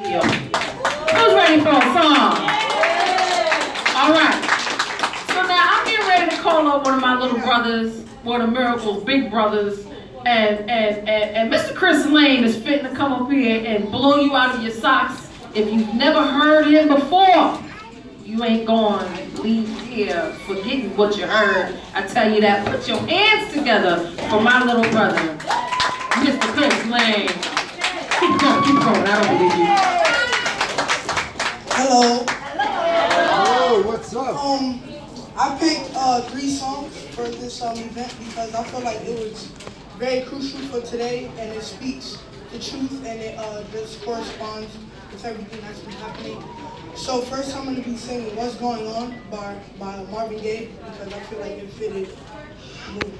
Yo, who's ready for a song? All right. So now I'm getting ready to call up one of my little brothers, one of Miracle's big brothers, and Mr. Chris Lane is fitting to come up here and blow you out of your socks. If you've never heard him before, you ain't going to leave here forgetting what you heard. I tell you that. Put your hands together for my little brother, Mr. Chris Lane. Keep going. I don't believe you. Hello. Hello, what's up? I picked 3 songs for this event because I feel like it was very crucial for today, and it speaks the truth, and it just corresponds with everything that's been happening. So first I'm going to be singing What's Going On by Marvin Gaye because I feel like it fitted the movie.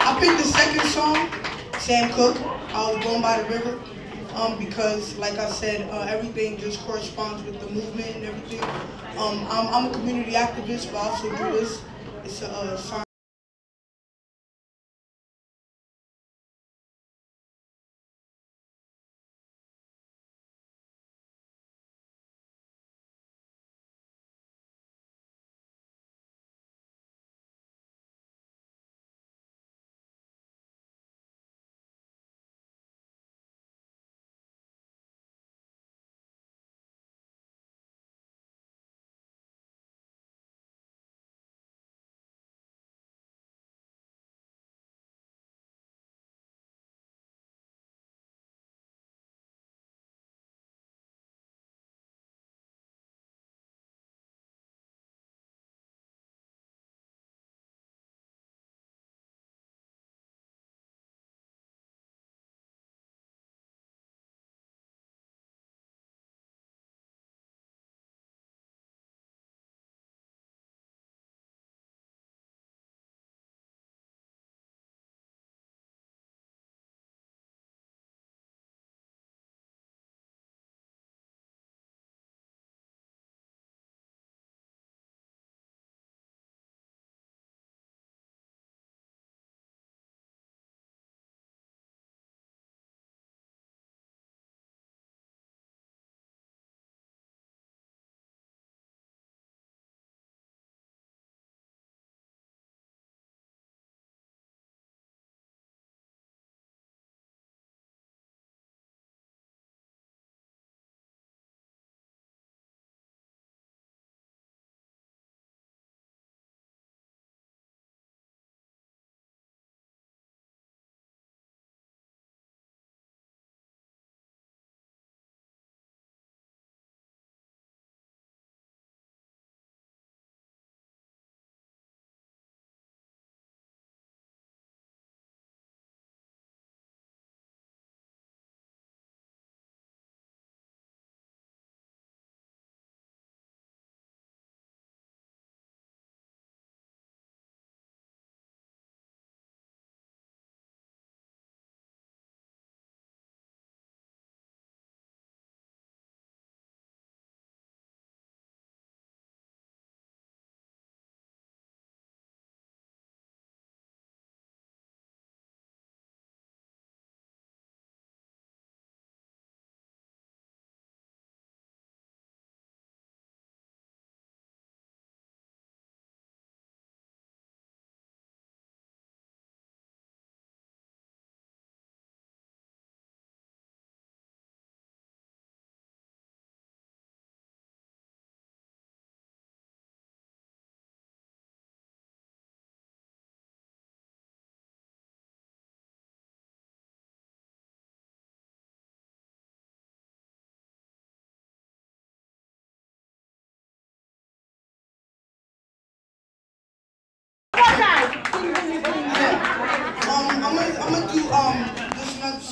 I picked the second song, Sam Cooke, I Was Born by the River, because like I said, everything just corresponds with the movement and everything. I'm a community activist, but I also do this. It's a song.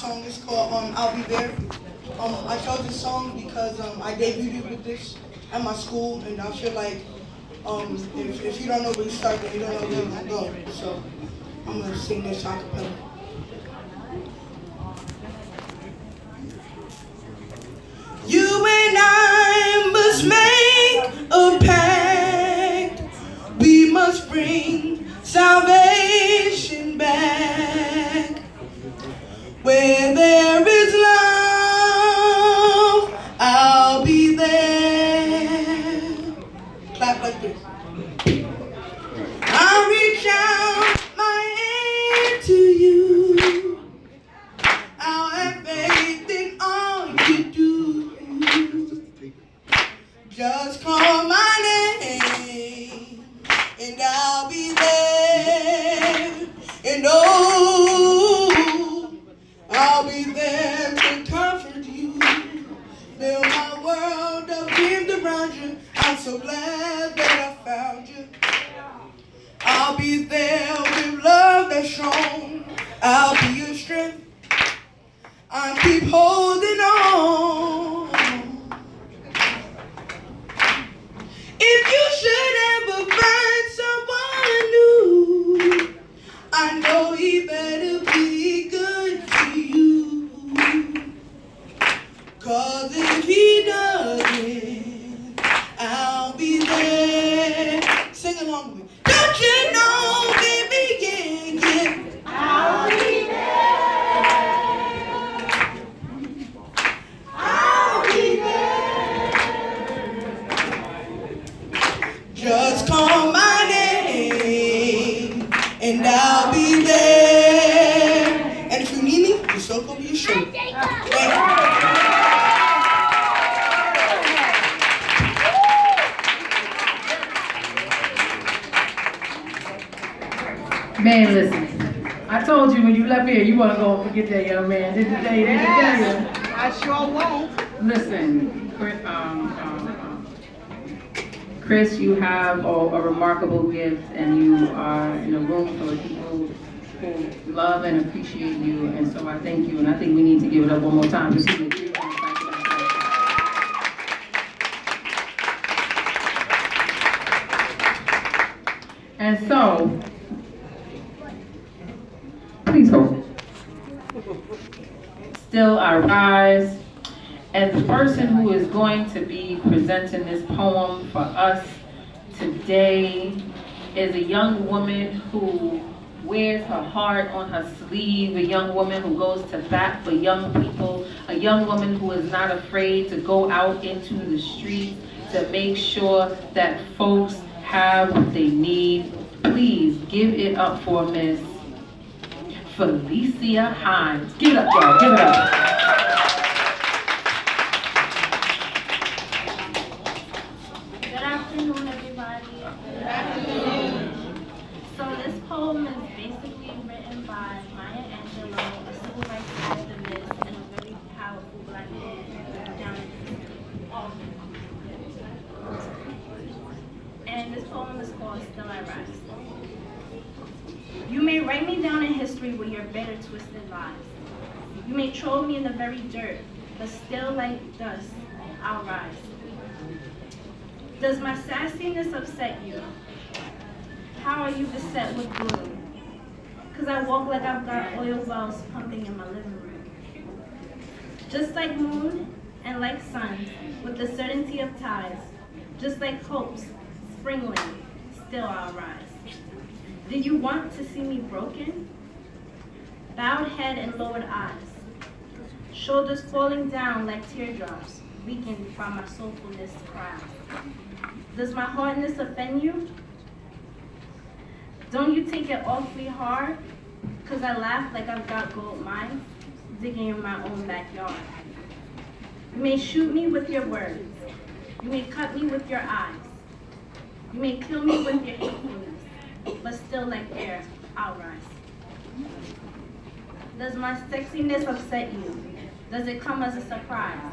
song. It's called I'll Be There. I chose this song because I debuted with this at my school, and I feel like if you don't know where you start, then you don't know where you're going to go. So I'm going to sing this a cappella. You and I must make a pact. We must bring salvation back. Where there is love, I'll be there. Clap like this. I'll reach out my hand to you. I'll have faith in all you do. Just call my name, and I'll be there. And oh, I'll be there to comfort you. Build my world of dreams around you. I'm so glad that I found you. I'll be there with love that's strong. I'll be your strength. I keep holding on. If you should ever find someone new, I know he better be good to you. 'Cause if he doesn't, I'll be there. Sing along with me. Don't you know, baby, yeah, yeah. I'll be there. I'll be there. Just call my name, and I'll be there. And if you need me, just soak over your shirt. Thank you. Man, listen. I told you when you left here, you want to go and forget that young man. Didn't I tell you? I sure won't. Listen, Chris, you have a remarkable gift, and you are in a room full of people who love and appreciate you, and so I thank you, and I think we need to give it up one more time. Just give it 3 rounds. And so, please hold. Still I rise. And the person who is going to be presenting this poem for us today is a young woman who wears her heart on her sleeve, a young woman who goes to bat for young people, a young woman who is not afraid to go out into the streets to make sure that folks have what they need. Please give it up for Miss Felicia Hines. Give it up, y'all. Give it up. Good afternoon, everybody. Good afternoon. So this poem is basically written by Maya Angelou, a civil rights activist and a very powerful Black woman down in and this poem is called Still I Rise. You may write me down in history with your bitter, twisted lies. You may troll me in the very dirt, but still like dust, I'll rise. Does my sassiness upset you? How are you beset with gloom? 'Cause I walk like I've got oil wells pumping in my living room. Just like moon and like sun, with the certainty of tides, just like hopes, springling, still I'll rise. Did you want to see me broken? Bowed head and lowered eyes, shoulders falling down like teardrops, weakened by my soulfulness cries. Does my hardness offend you? Don't you take it awfully hard? 'Cause I laugh like I've got gold mines, digging in my own backyard. You may shoot me with your words. You may cut me with your eyes. You may kill me with your hatefulness, but still like air, I'll rise. Does my sexiness upset you? Does it come as a surprise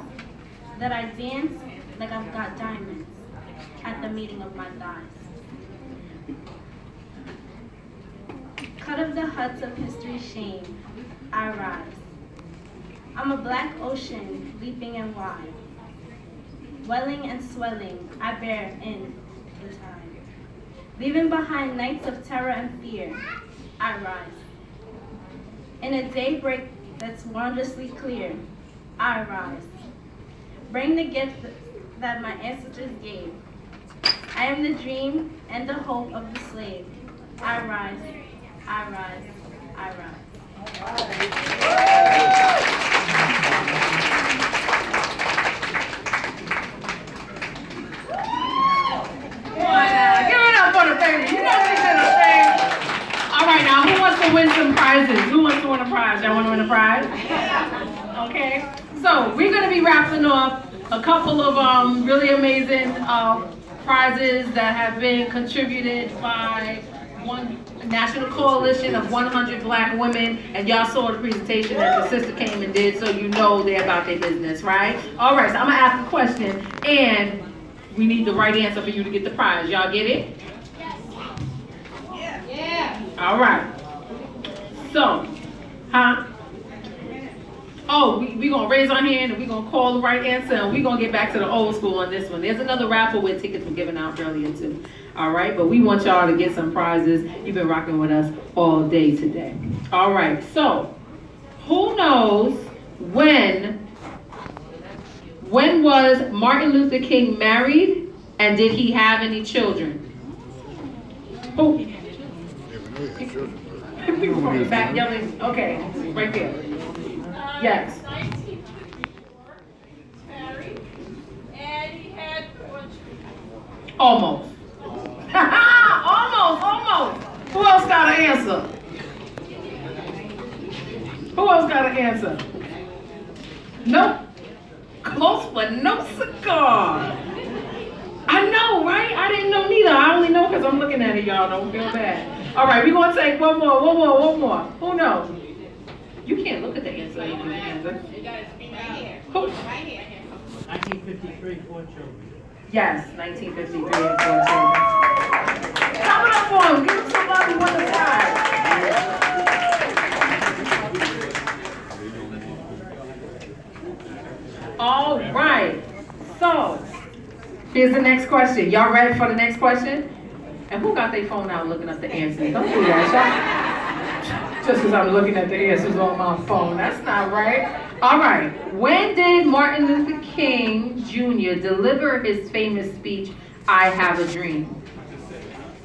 that I dance like I've got diamonds at the meeting of my thighs? Cut of the huts of history's shame, I rise. I'm a black ocean, leaping and wide. Welling and swelling, I bear in the tide. Leaving behind nights of terror and fear, I rise. In a daybreak that's wondrously clear, I rise. Bring the gift that my ancestors gave. I am the dream and the hope of the slave. I rise, I rise, I rise. Give it up for the baby. You know we did a thing. All right, now who wants to win some prizes? Who wants to win a prize? Y'all want to win a prize? Okay. So we're going to be wrapping up a couple of really amazing prizes that have been contributed by one national coalition of 100 black women, and y'all saw the presentation that the sister came and did, so you know they're about their business, right? All right, so I'm gonna ask a question, and we need the right answer for you to get the prize. Y'all get it? Yes. Yeah. All right. So, oh, we gonna raise our hand and we gonna call the right answer, and we gonna get back to the old school on this one. There's another raffle where tickets were given out earlier too. All right, but we want y'all to get some prizes. You've been rocking with us all day today. All right, so who knows when was Martin Luther King married, and did he have any children? Who? People from the back yelling. Okay, right there. Yes. 1954, married, and he had 4 children. Almost. Almost. Who else got an answer? Who else got an answer? Nope. Close, but no cigar. I know, right? I didn't know neither. I only know because I'm looking at it, y'all. Don't feel bad. All right, we're going to take one more. Who knows? You can't look at the answer. You got it right here. Who? Right here. 1953, 4 children. Yes, 1953 and 4 children. Clap it up for him. Give him some love and one aside. All right. So, here's the next question. Y'all ready for the next question? And who got their phone out looking up the answers? Don't do that, y'all. Just because I'm looking at the answers on my phone. That's not right. All right. When did Martin Luther King Jr. deliver his famous speech, I Have a Dream?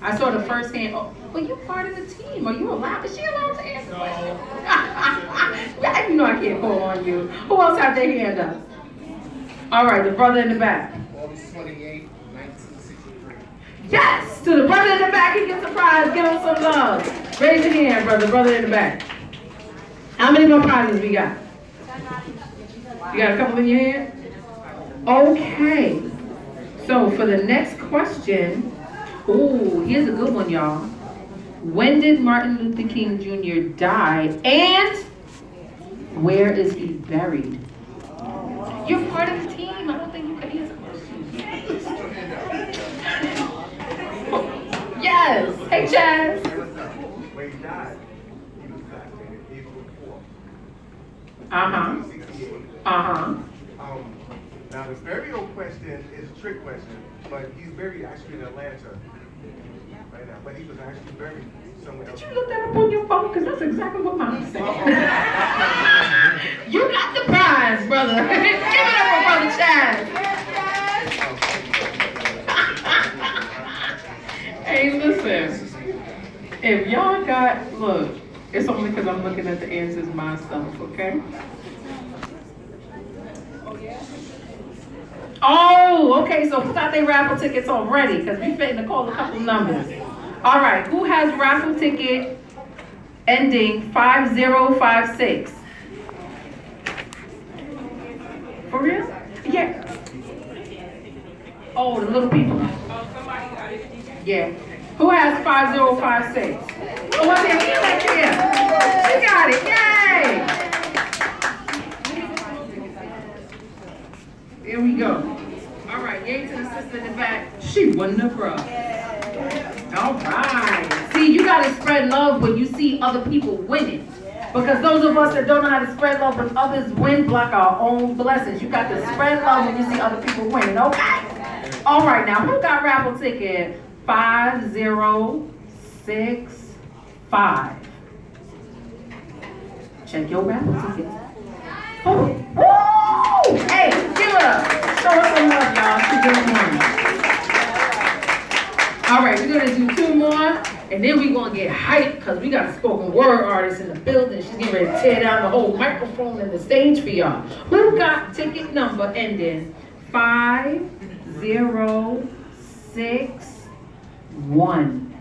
I saw the first hand. Oh, well, you're part of the team. Are you allowed? Is she allowed to answer questions? Yeah, you know I can't call on you. Who else had their hand up? All right, the brother in the back. August 28, 1963. Yes! To the brother in the back, he gets a prize. Give him some love. Raise your hand, brother in the back. How many more prizes we got? You got a couple in your hand? Okay. So for the next question, ooh, here's a good one, y'all. When did Martin Luther King Jr. die, and where is he buried? You're part of the team. I don't think you can answer questions. Yes. Hey, Chaz. When he died, he was assassinated April 4th. Now the burial question is a trick question, but he's buried actually in Atlanta right now. But he was actually buried somewhere else. Did you look that up on your phone? Because that's exactly what mom said. You got the prize, brother. Give it up for Brother Chaz. Hey, listen. If y'all got, look, it's only because I'm looking at the answers myself, okay? Oh, okay, so who got their raffle tickets already? Because we fitting to call a couple numbers. All right, who has raffle ticket ending 5056? For real? Yeah. Oh, the little people. Yeah. Who has 5056? Oh, what's that? Feel like here. She got it. Yay! Here we go. All right, yay to the sister in the back. She won the prize. All right. See, you got to spread love when you see other people winning. Because those of us that don't know how to spread love when others win block our own blessings. You got to spread love when you see other people winning, okay? All right, now, who got raffle ticket 5065? Check your raffle ticket. Oh, woo! Hey, give it up. Show us some love, y'all. She's doing one. All right, we're gonna do 2 more, and then we're gonna get hyped because we got a spoken word artist in the building. She's getting ready to tear down the whole microphone and the stage for y'all. Who got ticket number ending 5061?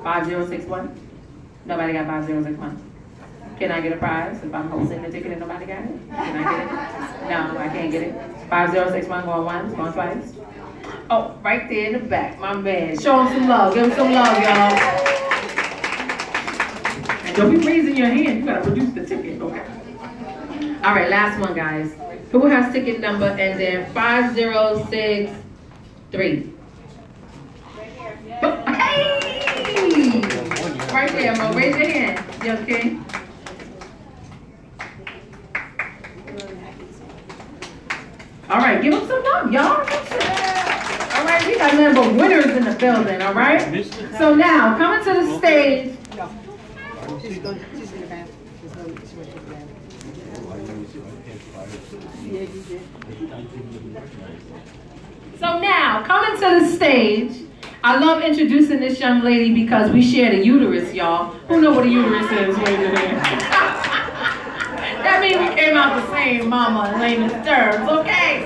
5061? Nobody got 5061? Can I get a prize if I'm hosting the ticket and nobody got it? Can I get it? No, I can't get it. 5061 going once, going twice. Oh, right there in the back, my man. Show him some love. Give him some love, y'all. And don't be raising your hand. You gotta produce the ticket, okay? All right, last one, guys. Who has ticket number and then 5063? Oh, hey! Right there, bro. Raise your hand. You okay? All right, give them some love, y'all. All right, we got nothing but winners in the building, all right? So now, coming to the stage. She's in the bath. So now, coming to the stage, I love introducing this young lady because we share the uterus, y'all. Who know what a uterus is? Wait a minute. That means we came out the same mama in layman's terms, okay?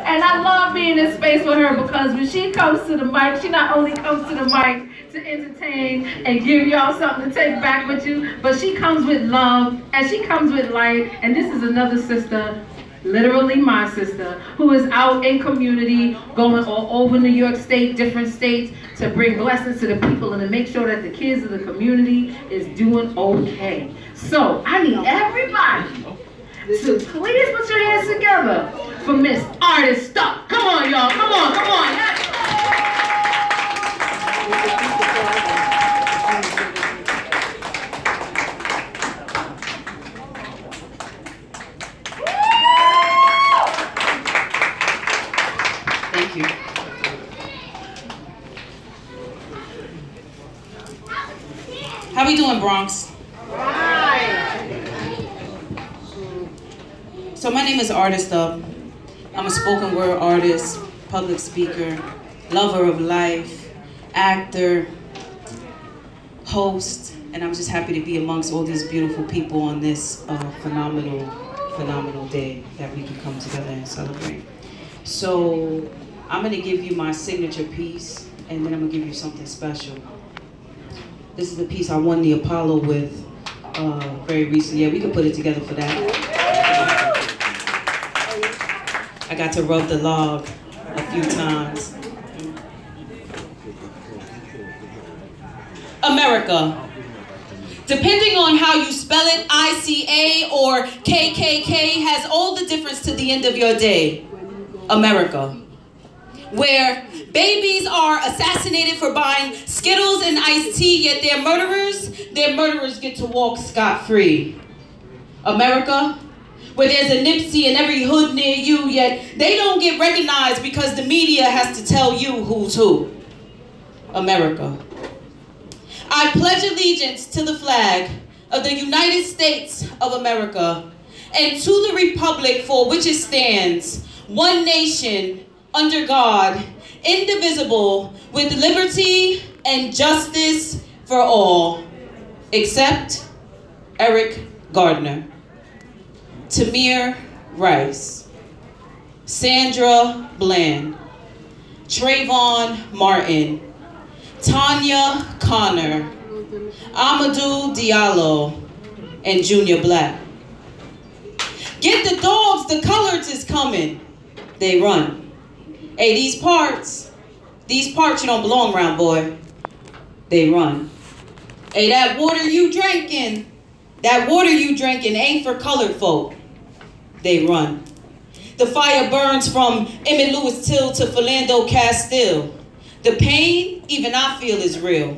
And I love being in space with her because when she comes to the mic, she not only comes to the mic to entertain and give y'all something to take back with you, but she comes with love and she comes with light. And this is another sister, literally my sister, who is out in community, going all over New York State, different states, to bring blessings to the people and to make sure that the kids of the community is doing okay. So I need everybody to please put your hands together for Miss Artist Stuck. Come on, y'all. Come on, come on. Yes. Thank you. How we doing, Bronx? So my name is Artist Up. I'm a spoken word artist, public speaker, lover of life, actor, host, and I'm just happy to be amongst all these beautiful people on this phenomenal day that we can come together and celebrate. So I'm gonna give you my signature piece, and then I'm gonna give you something special. This is the piece I won the Apollo with very recently. Yeah, we could put it together for that. I got to rub the log a few times. America. Depending on how you spell it, ICA or KKK has all the difference to the end of your day. America. Where babies are assassinated for buying Skittles and iced tea, yet their murderers get to walk scot-free. America. Where there's a Nipsey in every hood near you, yet they don't get recognized because the media has to tell you who's who. America. I pledge allegiance to the flag of the United States of America and to the republic for which it stands, one nation, under God, indivisible, with liberty and justice for all, except Eric Gardner. Tamir Rice, Sandra Bland, Trayvon Martin, Tanya Connor, Amadou Diallo, and Junior Black. Get the dogs, the coloreds is coming. They run. Hey, these parts you don't belong around, boy. They run. Hey, that water you drinking ain't for colored folk. They run. The fire burns from Emmett Lewis Till to Philando Castile. The pain, even I feel, is real.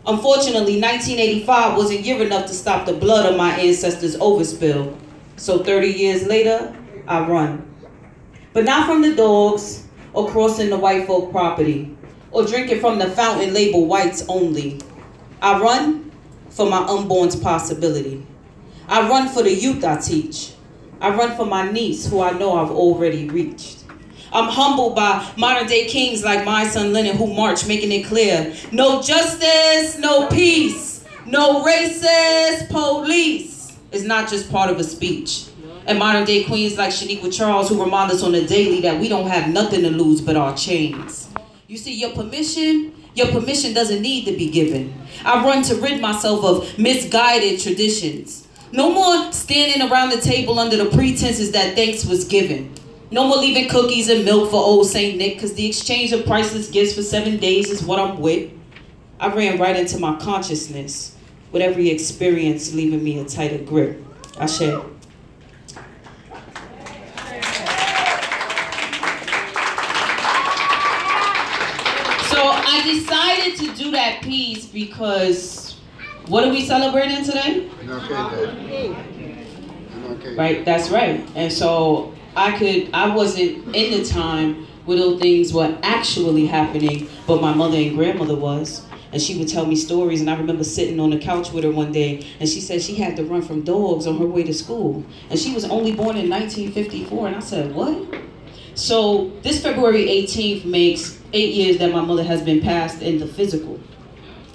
Unfortunately, 1985 wasn't year enough to stop the blood of my ancestors' overspill. So 30 years later, I run. But not from the dogs, or crossing the white folk property, or drinking from the fountain labeled whites only. I run for my unborn's possibility. I run for the youth I teach. I run for my niece, who I know I've already reached. I'm humbled by modern day kings like my son Lenin, who march, making it clear: no justice, no peace, no racist police. It's not just part of a speech. And modern day queens like Shaniqua Charles, who remind us on the daily that we don't have nothing to lose but our chains. You see, your permission doesn't need to be given. I run to rid myself of misguided traditions. No more standing around the table under the pretenses that thanks was given. No more leaving cookies and milk for old Saint Nick, because the exchange of priceless gifts for 7 days is what I'm with. I ran right into my consciousness, with every experience leaving me a tighter grip. Ashe. So I decided to do that piece because, what are we celebrating today? MLK Day. Right, that's right. And so I wasn't in the time where those things were actually happening, but my mother and grandmother was. And she would tell me stories, and I remember sitting on the couch with her one day, and she said she had to run from dogs on her way to school. And she was only born in 1954, and I said, what? So this February 18th makes 8 years that my mother has been passed in the physical.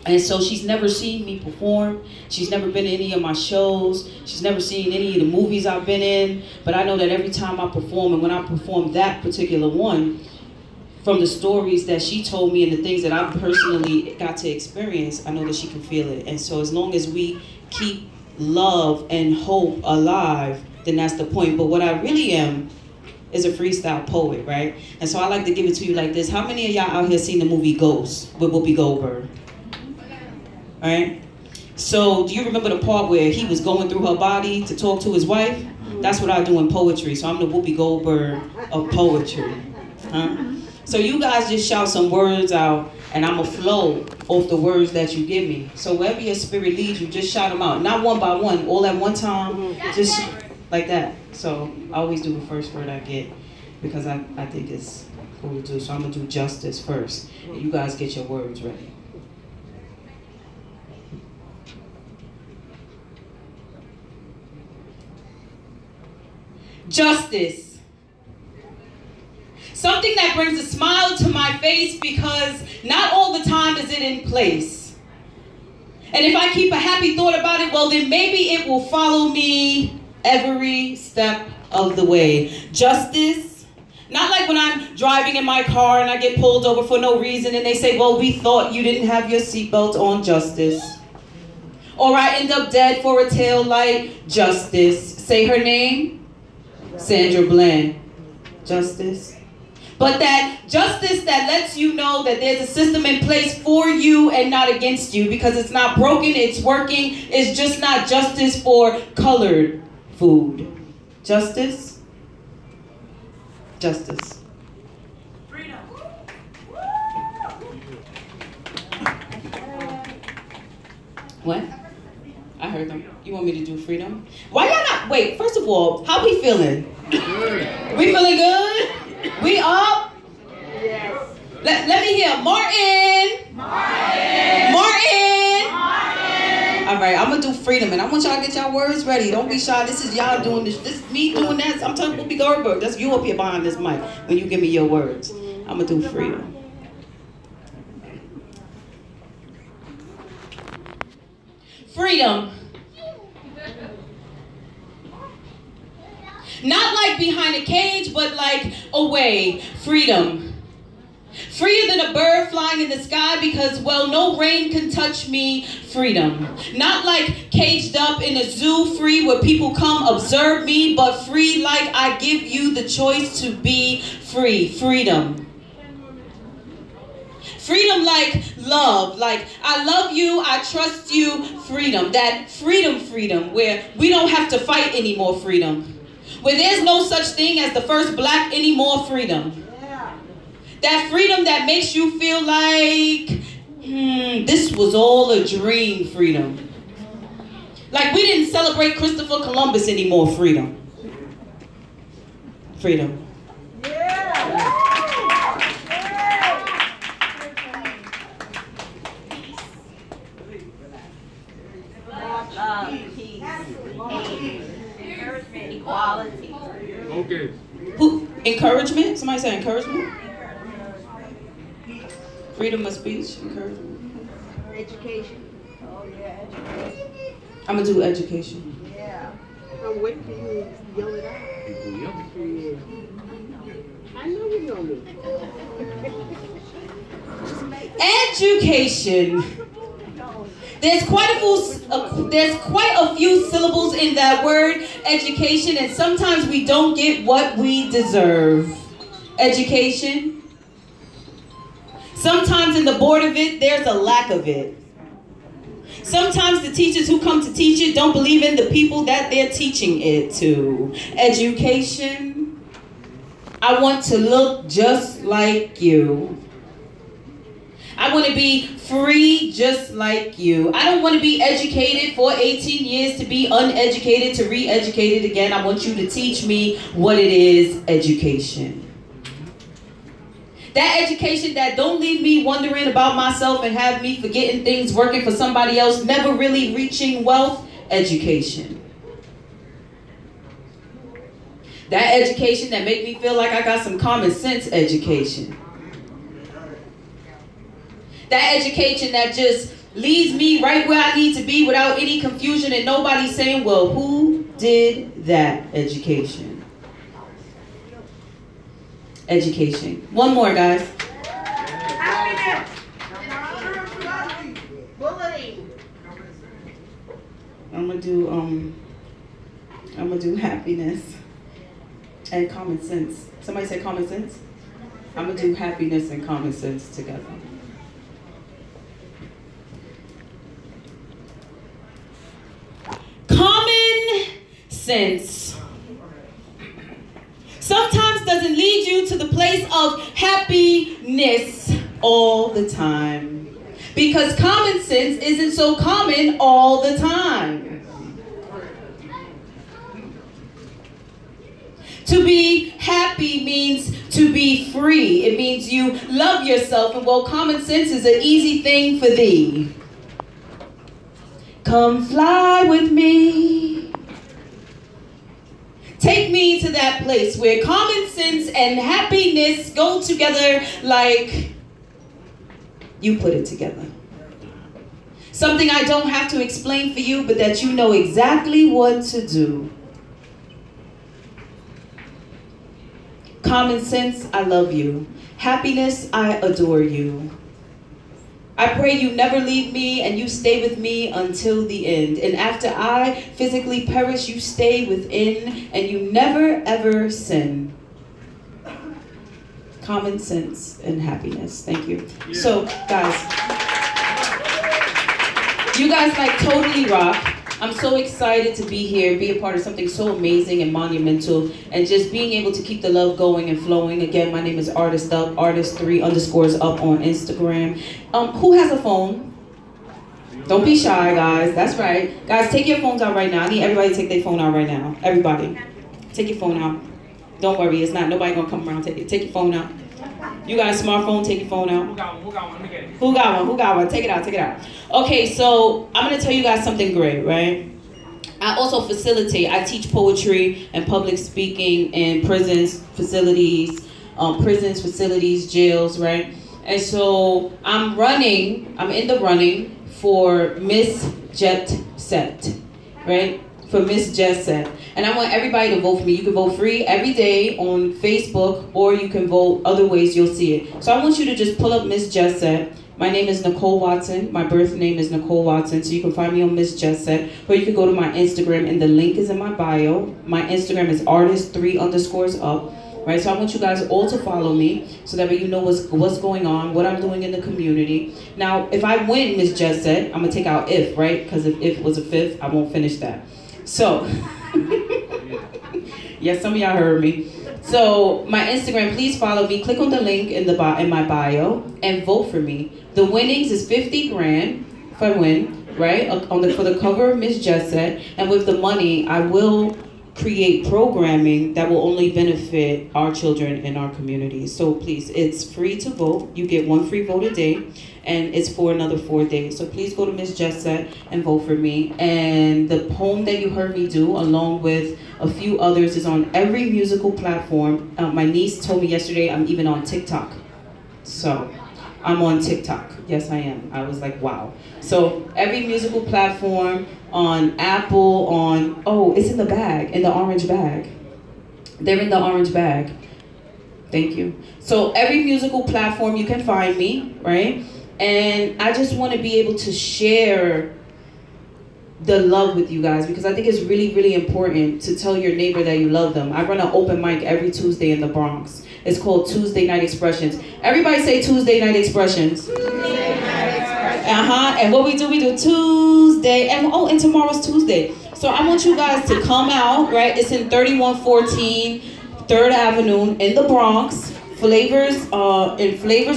And so she's never seen me perform. She's never been in any of my shows. She's never seen any of the movies I've been in. But I know that every time I perform, and when I perform that particular one, from the stories that she told me and the things that I personally got to experience, I know that she can feel it. And so as long as we keep love and hope alive, then that's the point. But what I really am is a freestyle poet, right? And so I like to give it to you like this. How many of y'all out here seen the movie Ghost with Whoopi Goldberg? Right? So do you remember the part where he was going through her body to talk to his wife? That's what I do in poetry. So I'm the Whoopi Goldberg of poetry. Huh? So you guys just shout some words out, and I'm going to flow off the words that you give me. So wherever your spirit leads you, just shout them out. Not one by one, all at one time, just like that. So I always do the first word I get, because I think it's cool to do. So I'm going to do justice first. And you guys get your words ready. Justice. Something that brings a smile to my face, because not all the time is it in place. And if I keep a happy thought about it, well, then maybe it will follow me every step of the way. Justice. Not like when I'm driving in my car and I get pulled over for no reason and they say, well, we thought you didn't have your seatbelt on. Justice. Or I end up dead for a tail light. Justice. Say her name. Sandra Bland. Justice. But that justice that lets you know that there's a system in place for you and not against you, because it's not broken, it's working. It's just not justice for colored food. Justice. Justice. Freedom. What? I heard them. You want me to do freedom? Why y'all not? Wait, first of all, how we feeling? Good. We feeling good? We up? Yes. Let me hear. Martin. Martin. Martin. Martin. All right, I'm going to do freedom, and I want y'all to get y'all words ready. Don't be shy. This is y'all doing this. This is me doing that. I'm talking Whoopi Goldberg. That's you up here behind this mic when you give me your words. I'm going to do freedom. Freedom. Not like behind a cage, but like away. Freedom. Freer than a bird flying in the sky, because, well, no rain can touch me. Freedom. Not like caged up in a zoo, free where people come observe me, but free like I give you the choice to be free. Freedom. Freedom like love, like I love you, I trust you. Freedom. That freedom, where we don't have to fight anymore. Freedom. Where there's no such thing as the first black anymore. Freedom. That freedom that makes you feel like This was all a dream, freedom. Like we didn't celebrate Christopher Columbus anymore, freedom. Freedom. Love, peace, encouragement, equality. Okay. Who? Encouragement? Somebody say encouragement? Freedom of speech, encouragement. Education. Oh, yeah, education. I'm gonna do education. Yeah. I'm waiting for you to yell it out. I know you know me. Education. There's quite a few syllables in that word, education, and sometimes we don't get what we deserve. Education. Sometimes in the board of it, there's a lack of it. Sometimes the teachers who come to teach it don't believe in the people that they're teaching it to. Education. I want to look just like you. I want to be free just like you. I don't want to be educated for 18 years to be uneducated, to re-educated again. I want you to teach me what it is, education. That education that don't leave me wondering about myself and have me forgetting things, working for somebody else, never really reaching wealth, education. That education that make me feel like I got some common sense, education. That education that just leads me right where I need to be without any confusion and nobody saying, well, who did that, education? Education. One more, guys. I'm gonna do happiness and common sense. Somebody say common sense? I'm gonna do happiness and common sense together. Common sense sometimes doesn't lead you to the place of happiness all the time. Because common sense isn't so common all the time. To be happy means to be free. It means you love yourself, and well, common sense is an easy thing for thee. Come fly with me. Take me to that place where common sense and happiness go together like you put it together. Something I don't have to explain for you, but that you know exactly what to do. Common sense, I love you. Happiness, I adore you. I pray you never leave me and you stay with me until the end. And after I physically perish, you stay within and you never ever sin. Common sense and happiness. Thank you. Yeah. So, guys, you guys like totally rock. I'm so excited to be here, be a part of something so amazing and monumental, and just being able to keep the love going and flowing. Again, my name is Artist Up, Artist3_up on Instagram. Who has a phone? Don't be shy, guys. That's right. Guys, take your phones out right now. I need everybody to take their phone out right now. Everybody, take your phone out. Don't worry, it's not nobody gonna come around. Take your phone out. You got a smartphone, take your phone out. Who got one? Who got one? Let me get it. Who got one? Who got one? Take it out, take it out. Okay, so I'm gonna tell you guys something great, right? I also facilitate, I teach poetry and public speaking in prisons, facilities, jails, right? And so I'm in the running for Miss Jet Set, right? For Miss Jet Set. And I want everybody to vote for me. You can vote free every day on Facebook, or you can vote other ways, you'll see it. So I want you to just pull up Miss Jet Set. My name is Nicole Watson. My birth name is Nicole Watson. So you can find me on Miss Jet Set, or you can go to my Instagram, and the link is in my bio. My Instagram is Artist3_up. Right, so I want you guys all to follow me so that way you know what's going on, what I'm doing in the community. Now, if I win Miss Jet Set, I'm gonna take out if, right? Because if was a fifth, I won't finish that. So, Yes, some of y'all heard me. So my Instagram, please follow me. Click on the link in my bio and vote for me. The winnings is 50 grand if I win, right? For the cover of Miss Jet Set. And with the money, I will create programming that will only benefit our children in our community. So please, it's free to vote. You get 1 free vote a day, and it's for another 4 days. So please go to Miss Jet Set and vote for me. And the poem that you heard me do, along with a few others, is on every musical platform. My niece told me yesterday I'm even on TikTok. So I'm on TikTok. Yes, I am. I was like, wow. So every musical platform, on Apple, it's in the bag, in the orange bag. They're in the orange bag. Thank you. So every musical platform you can find me, right? And I just want to be able to share the love with you guys, because I think it's really, really important to tell your neighbor that you love them. I run an open mic every Tuesday in the Bronx. It's called Tuesday Night Expressions. Everybody say Tuesday Night Expressions. Tuesday Night Expressions. And what we do Tuesday, and tomorrow's Tuesday. So I want you guys to come out, right? It's in 3114 3rd Avenue in the Bronx, Flavors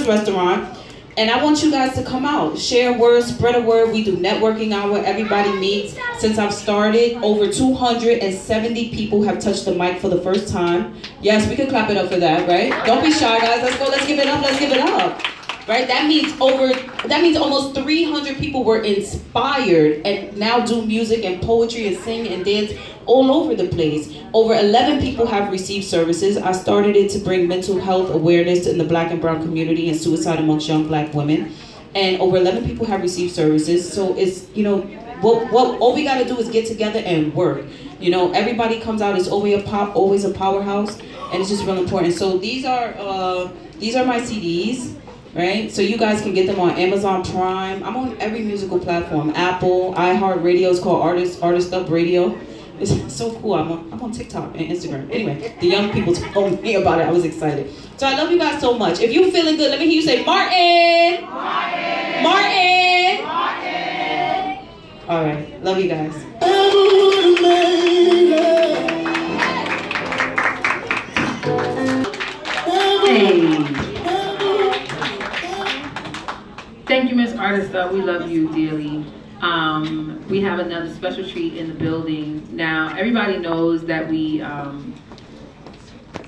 Restaurant. And I want you guys to come out, share a word, spread a word. We do networking hour, everybody meets. Since I've started, over 270 people have touched the mic for the first time. Yes, we can clap it up for that, right? Don't be shy, guys. Let's go, let's give it up, Right? That means almost 300 people were inspired and now do music and poetry and sing and dance all over the place. Over 11 people have received services. I started it to bring mental health awareness in the Black and brown community and suicide amongst young Black women. And over 11 people have received services. So it's, all we gotta do is get together and work. Everybody comes out, it's always a powerhouse, and it's just real important. So these are my CDs. Right? So you guys can get them on Amazon Prime. I'm on every musical platform. Apple, iHeartRadio, it's called Artist Up Radio. It's so cool. I'm on TikTok and Instagram. Anyway, the young people told me about it. I was excited. So I love you guys so much. If you're feeling good, let me hear you say, Martin! Martin! Martin! Martin! All right. Love you guys. Hey. Thank you, Miss Artista. We love you dearly. We have another special treat in the building. Now, everybody knows that we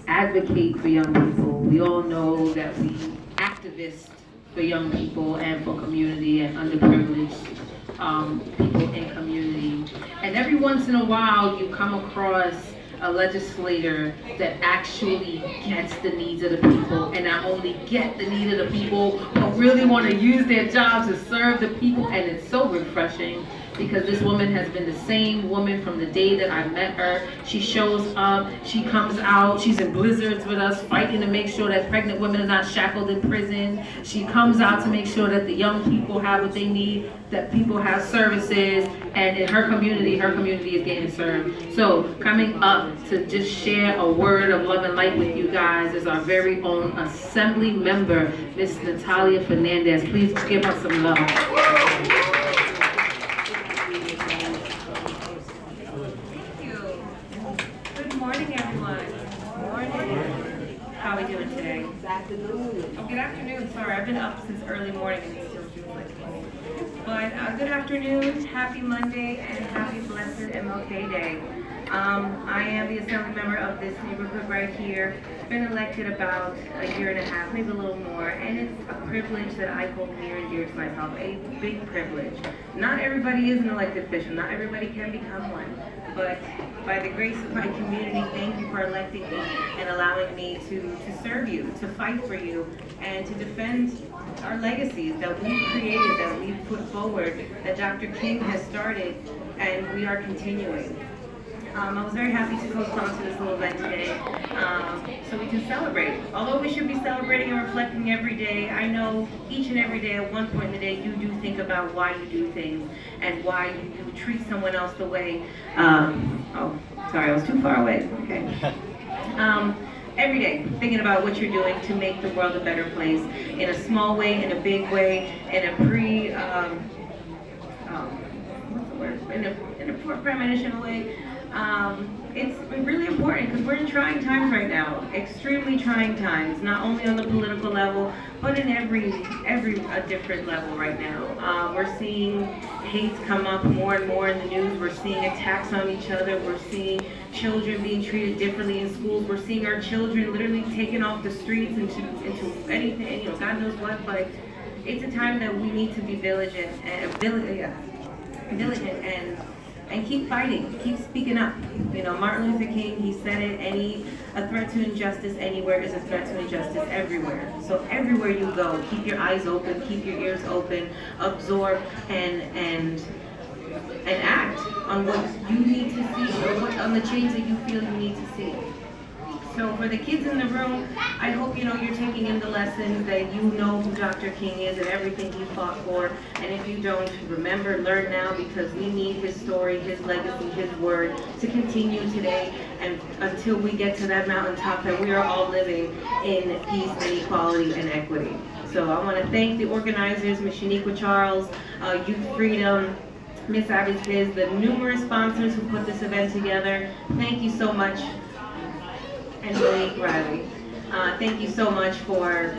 advocate for young people. We all know that we activist for young people and for community and underprivileged people in community. And every once in a while, you come across a legislator that actually gets the needs of the people, and not only get the needs of the people, but really want to use their jobs to serve the people. And it's so refreshing, because this woman has been the same woman from the day that I met her. She shows up, she comes out, she's in blizzards with us, fighting to make sure that pregnant women are not shackled in prison. She comes out to make sure that the young people have what they need, that people have services, and in her community is getting served. So coming up to just share a word of love and light with you guys is our very own Assembly member, Miss Natalia Fernandez. Please give her some love. How are we doing today? Good afternoon. Oh, good afternoon. Sorry, I've been up since early morning and it still feels like morning. But good afternoon, happy Monday, and happy blessed MLK Day. I am the assembly member of this neighborhood right here. Been elected about a year and a half, maybe a little more, and it's a privilege that I hold near and dear to myself, a big privilege. Not everybody is an elected official, not everybody can become one, but by the grace of my community, thank you for electing me and allowing me to serve you, to fight for you, and to defend our legacies that we've created, that we've put forward, that Dr. King has started, and we are continuing. I was very happy to co-sponsor this little event today, so we can celebrate. Although we should be celebrating and reflecting every day, I know each and every day at one point in the day you do think about why you do things and why you treat someone else the way, oh, sorry, I was too far away, okay. Every day, thinking about what you're doing to make the world a better place, in a small way, in a big way, in a what's the word? In a premonition way. it's really important because we're in trying times right now, extremely trying times, not only on the political level, but in every different level right now. We're seeing hate come up more and more in the news. We're seeing attacks on each other. We're seeing children being treated differently in schools. We're seeing our children literally taken off the streets into anything, you know, God knows what, but it's a time that we need to be vigilant and keep fighting, keep speaking up. You know, Martin Luther King, he said it, a threat to injustice anywhere is a threat to injustice everywhere. So everywhere you go, keep your eyes open, keep your ears open, absorb and act on what you need to see, or on the change that you feel you need to see. So for the kids in the room, I hope, you know, you're taking in the lessons, that you know who Dr. King is and everything he fought for. And if you don't, remember, learn now, because we need his story, his legacy, his word to continue today and until we get to that mountaintop that we are all living in peace and equality and equity. So I want to thank the organizers, Ms. Shaniqua Charles, Youth Freedom, Ms. Abby's Biz, the numerous sponsors who put this event together. Thank you so much. And Monique Riley. Thank you so much for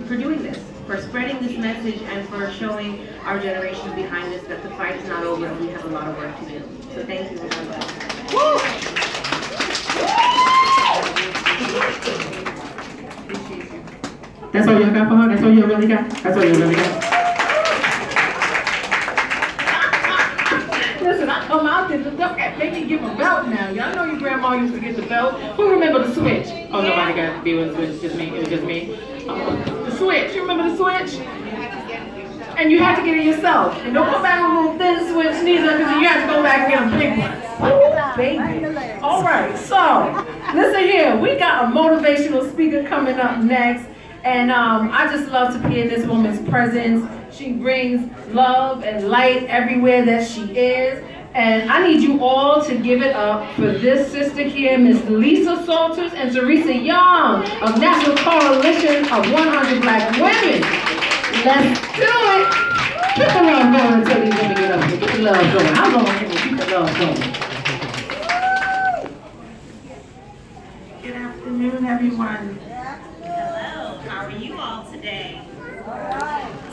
doing this, for spreading this message, and for showing our generation behind us that the fight is not over and we have a lot of work to do. So thank you very much. That's all you got for her? That's all you really got? That's all you really got? Listen, I come out there, don't make me give a belt now. Y'all know your grandma used to get the belt. Who remember the switch? Oh, nobody got to be with the switch, just me. It was just me. The switch, you remember the switch? And you had to get it yourself. And don't come back with a little thin switch neither, because you have to go back and get a big one. Ooh, baby. All right, so listen here. We got a motivational speaker coming up next. And I just love to be in this woman's presence. She brings love and light everywhere that she is. And I need you all to give it up for this sister here, Miss Lisa Salters and Teresa Young of National Coalition of 100 Black Women. Let's do it. Keep the love going until these women get up here. Get the love going. I'm going to keep the love going. Good afternoon, everyone. How are you all today?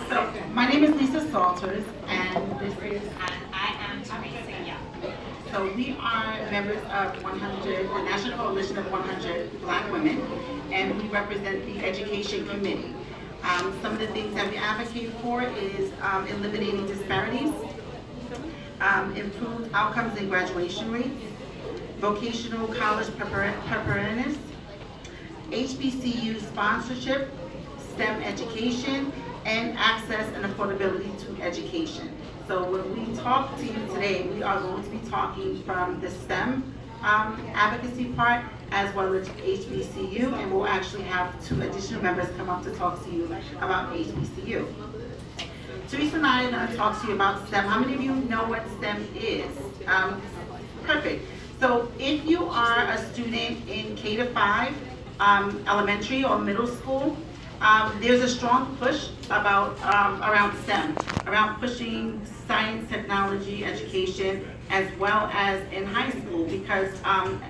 So, my name is Lisa Salters, and this is... I am Teresa Young. So we are members of 100, the National Coalition of 100 Black Women, and we represent the Education Committee. Some of the things that we advocate for is eliminating disparities, improved outcomes in graduation rates, vocational college preparedness, HBCU sponsorship, STEM education, and access and affordability to education. So when we talk to you today, we are going to be talking from the STEM advocacy part as well as HBCU, and we'll actually have 2 additional members come up to talk to you about HBCU. Teresa and I are going to talk to you about STEM. How many of you know what STEM is? Perfect. So if you are a student in K-5, elementary or middle school, there's a strong push about around STEM, around pushing science, technology, education, as well as in high school, because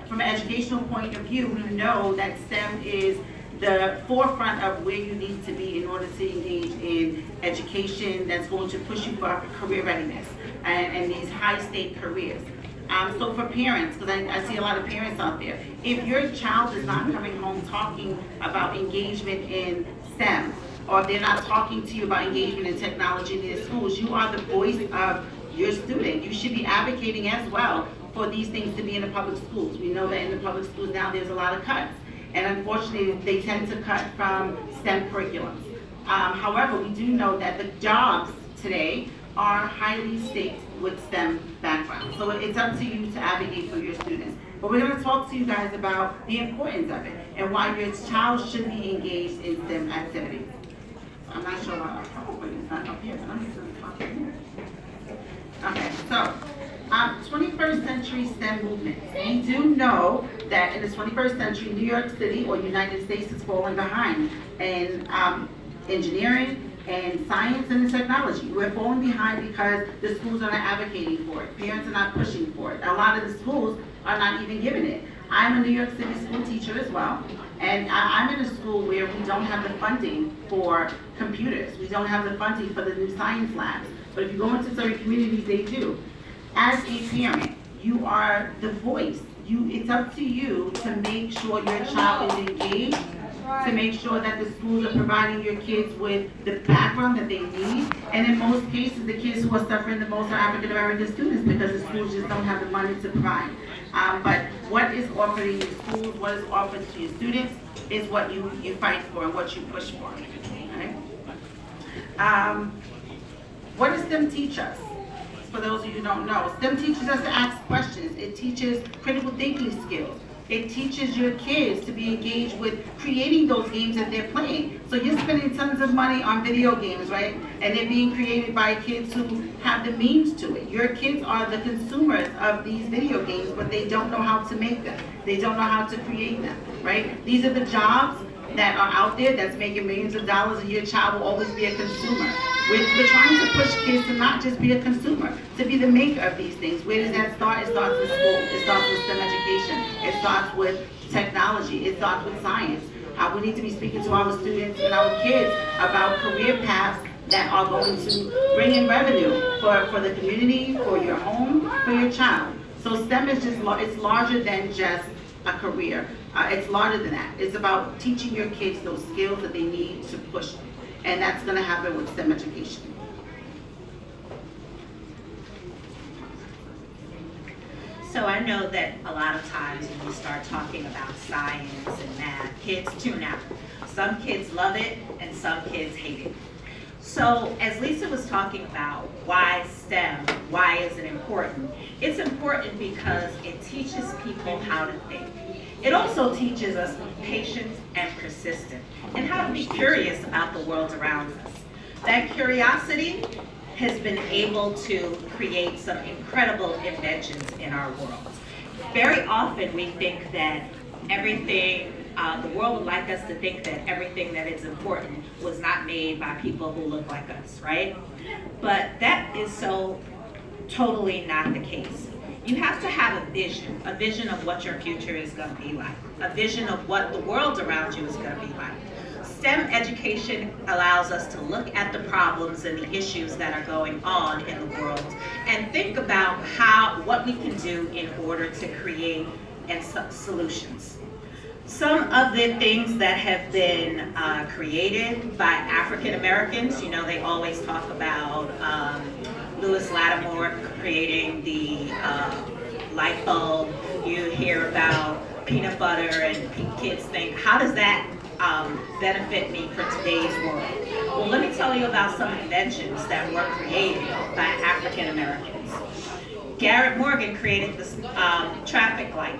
from an educational point of view, we know that STEM is the forefront of where you need to be in order to engage in education that's going to push you for career readiness and these high-stake careers. So for parents, because I see a lot of parents out there, if your child is not coming home talking about engagement in STEM, or if they're not talking to you about engagement in technology in their schools, you are the voice of your student. You should be advocating as well for these things to be in the public schools. We know that in the public schools now there's a lot of cuts, and unfortunately they tend to cut from STEM curriculums. However, we do know that the jobs today are highly staked with STEM background. So it's up to you to advocate for your students. But we're going to talk to you guys about the importance of it and why your child should be engaged in STEM activities. So I'm not sure why it's not up here, but I'm just going to talk here. Okay, so 21st century STEM movement. We do know that in the 21st century, New York City or United States is falling behind in engineering, and science and technology. We're falling behind because the schools are not advocating for it. Parents are not pushing for it. A lot of the schools are not even giving it. I'm a New York City school teacher as well, and I'm in a school where we don't have the funding for computers. We don't have the funding for the new science labs. But if you go into certain communities, they do. As a parent, you are the voice. It's up to you to make sure your child is engaged, to make sure that the schools are providing your kids with the background that they need. And in most cases, the kids who are suffering the most are African American students because the schools just don't have the money to provide. But what is offered in your schools, what is offered to your students, is what you fight for and what you push for. Okay? What does STEM teach us? For those of you who don't know, STEM teaches us to ask questions. It teaches critical thinking skills. It teaches your kids to be engaged with creating those games that they're playing. So you're spending tons of money on video games, right? And they're being created by kids who have the means to it. Your kids are the consumers of these video games, but they don't know how to make them. They don't know how to create them, right? These are the jobs that are out there that's making millions of dollars, and your child will always be a consumer. We're trying to push kids to not just be a consumer, to be the maker of these things. Where does that start? It starts with school. It starts with STEM education. It starts with technology. It starts with science. We need to be speaking to our students and our kids about career paths that are going to bring in revenue for the community, for your home, for your child. So STEM is just, it's larger than just a career. It's larger than that. It's about teaching your kids those skills that they need to push them. And that's going to happen with STEM education. So I know that a lot of times when we start talking about science and math, kids tune out. Some kids love it and some kids hate it. So as Lisa was talking about why STEM, why is it important? It's important because it teaches people how to think. It also teaches us patience and persistence and how to be curious about the world around us. That curiosity has been able to create some incredible inventions in our world. Very often we think that everything, the world would like us to think that everything that is important was not made by people who look like us, right? But that is so totally not the case. You have to have a vision of what your future is going to be like, a vision of what the world around you is going to be like. STEM education allows us to look at the problems and the issues that are going on in the world and think about what we can do in order to create solutions. Some of the things that have been created by African Americans, you know, they always talk about Lewis Lattimore creating the light bulb. You hear about peanut butter and kids think, how does that benefit me for today's world? Well, let me tell you about some inventions that were created by African Americans. Garrett Morgan created this traffic light.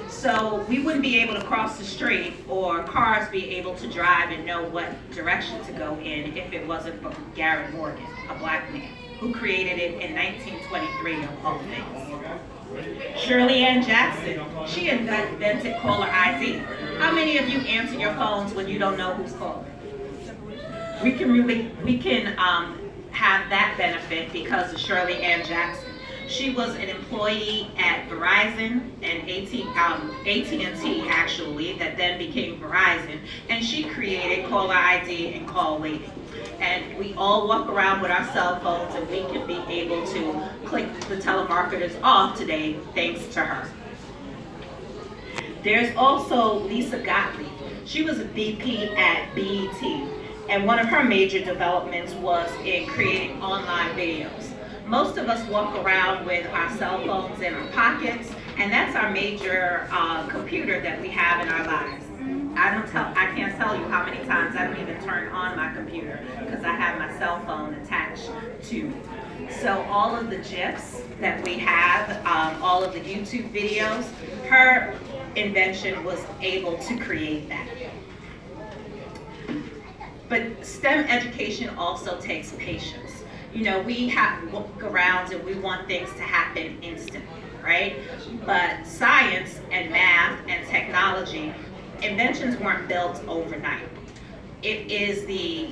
So we wouldn't be able to cross the street or cars be able to drive and know what direction to go in if it wasn't for Garrett Morgan, a black man, who created it in 1923 of all things. Shirley Ann Jackson, she invented caller ID. How many of you answer your phones when you don't know who's calling? We can have that benefit because of Shirley Ann Jackson. She was an employee at Verizon and AT&T actually, that then became Verizon, and she created caller ID and call waiting. And we all walk around with our cell phones and we can be able to click the telemarketers off today thanks to her. There's also Lisa Gottlieb. She was a VP at BET, and one of her major developments was in creating online videos. Most of us walk around with our cell phones in our pockets, and that's our major computer that we have in our lives. I can't tell you how many times I don't even turn on my computer because I have my cell phone attached to it. So all of the GIFs that we have, all of the YouTube videos, her invention was able to create that. But STEM education also takes patience. You know, we have to look around and we want things to happen instantly, right? But science and math and technology, inventions weren't built overnight. it is the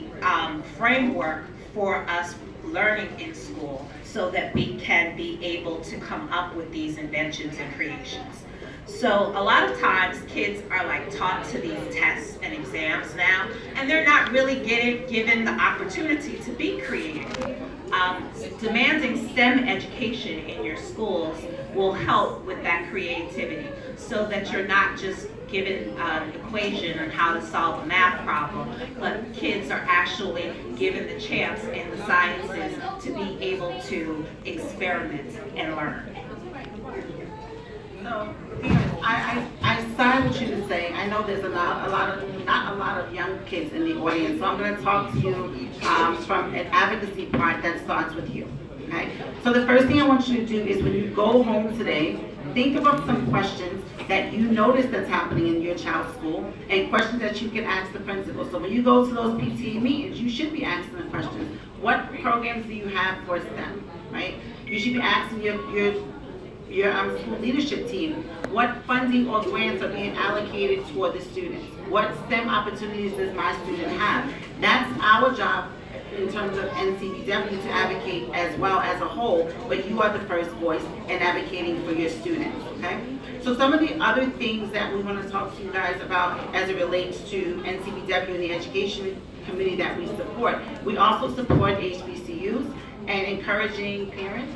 framework for us learning in school so that we can be able to come up with these inventions and creations. So a lot of times kids are like taught to these tests and exams now, and they're not really given the opportunity to be creative. Demanding STEM education in your schools will help with that creativity so that you're not just given an equation on how to solve a math problem, but kids are actually given the chance in the sciences to be able to experiment and learn. So, I side with you to say, I know there's not a lot of young kids in the audience, so I'm going to talk to you from an advocacy part that starts with you. Okay? So the first thing I want you to do is when you go home today, think about some questions that you notice that's happening in your child's school and questions that you can ask the principal. So when you go to those PTA meetings, you should be asking the questions. What programs do you have for STEM, right? You should be asking your school leadership team, what funding or grants are being allocated toward the students? What STEM opportunities does my student have? That's our job in terms of NCBW to advocate as well as a whole, but you are the first voice in advocating for your students, okay? So some of the other things that we want to talk to you guys about as it relates to NCBW and the education committee that we support. We also support HBCUs and encouraging parents.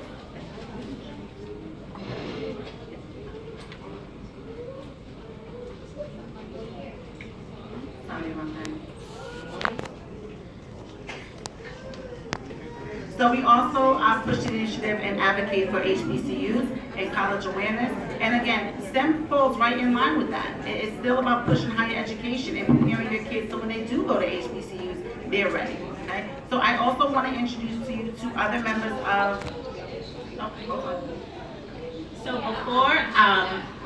So we also push the initiative and advocate for HBCUs and college awareness. And again, STEM falls right in line with that. It's still about pushing higher education and preparing your kids so when they do go to HBCUs, they're ready. Okay? So I also want to introduce to you two other members of. Oh, hold on. So before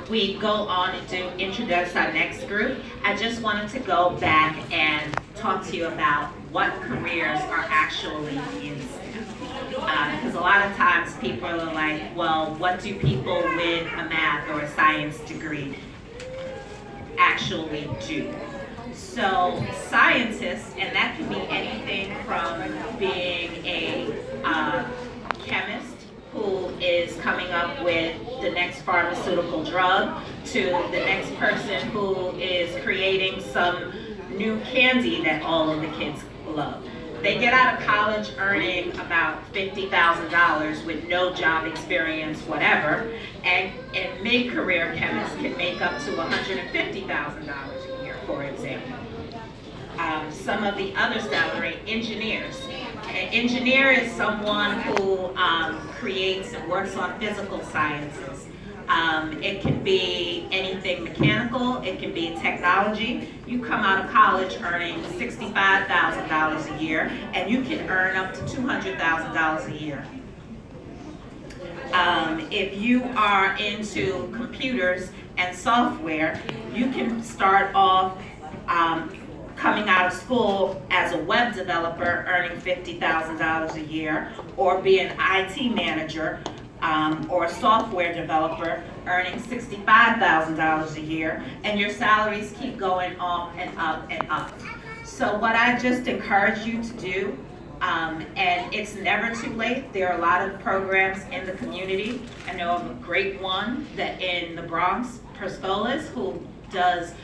we go on and introduce our next group, I just wanted to go back and talk to you about what careers are actually in STEM. Because a lot of times people are like, well, what do people with a math or a science degree actually do? So scientists, and that can be anything from being a chemist who is coming up with the next pharmaceutical drug to the next person who is creating some new candy that all of the kids love. They get out of college earning about $50,000 with no job experience, whatever, and mid-career chemists can make up to $150,000 a year, for example. Some of the other salary, engineers. An engineer is someone who creates and works on physical sciences. It can be anything mechanical, it can be technology. You come out of college earning $65,000 a year, and you can earn up to $200,000 a year. If you are into computers and software, you can start off coming out of school as a web developer earning $50,000 a year, or be an IT manager or a software developer earning $65,000 a year, and your salaries keep going up and up and up. So what I just encourage you to do, and it's never too late. There are a lot of programs in the community. I know of a great one that in the Bronx, Perscolas, who does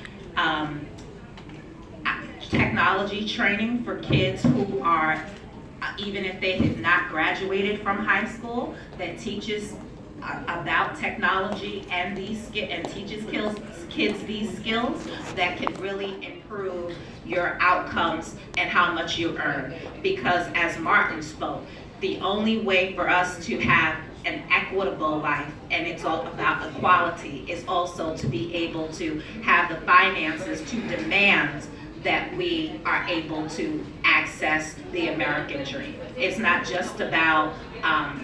technology training for kids who are, even if they have not graduated from high school, that teaches about technology and teaches kids these skills that can really improve your outcomes and how much you earn. Because as Martin spoke, the only way for us to have an equitable life, and it's all about equality, is also to be able to have the finances to demand that we are able to access the American dream. It's not just about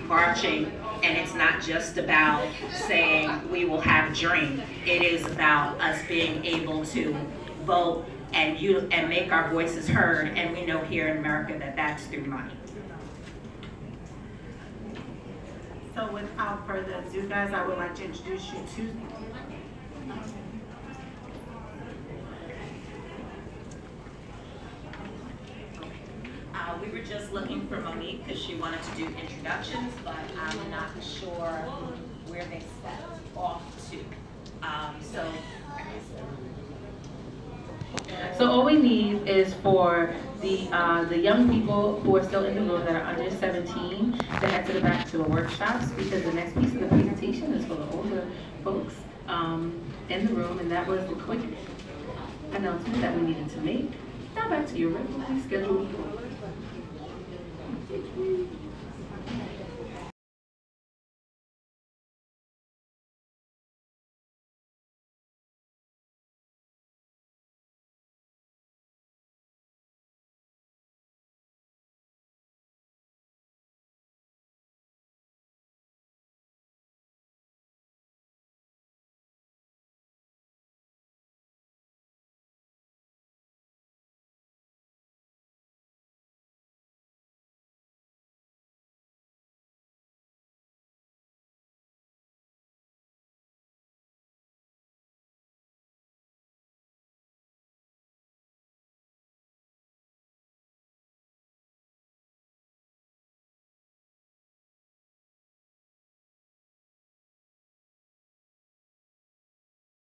marching, and it's not just about saying we will have a dream. It is about us being able to vote and make our voices heard, and we know here in America that that's through money. So without further ado, guys, I would like to introduce you to We were just looking for Monique because she wanted to do introductions, but I'm not sure where they stepped off to. So all we need is for the young people who are still in the room that are under 17 to head to the back to the workshops, because the next piece of the presentation is for the older folks in the room, and that was the quick announcement that we needed to make. Now back to your regularly scheduled.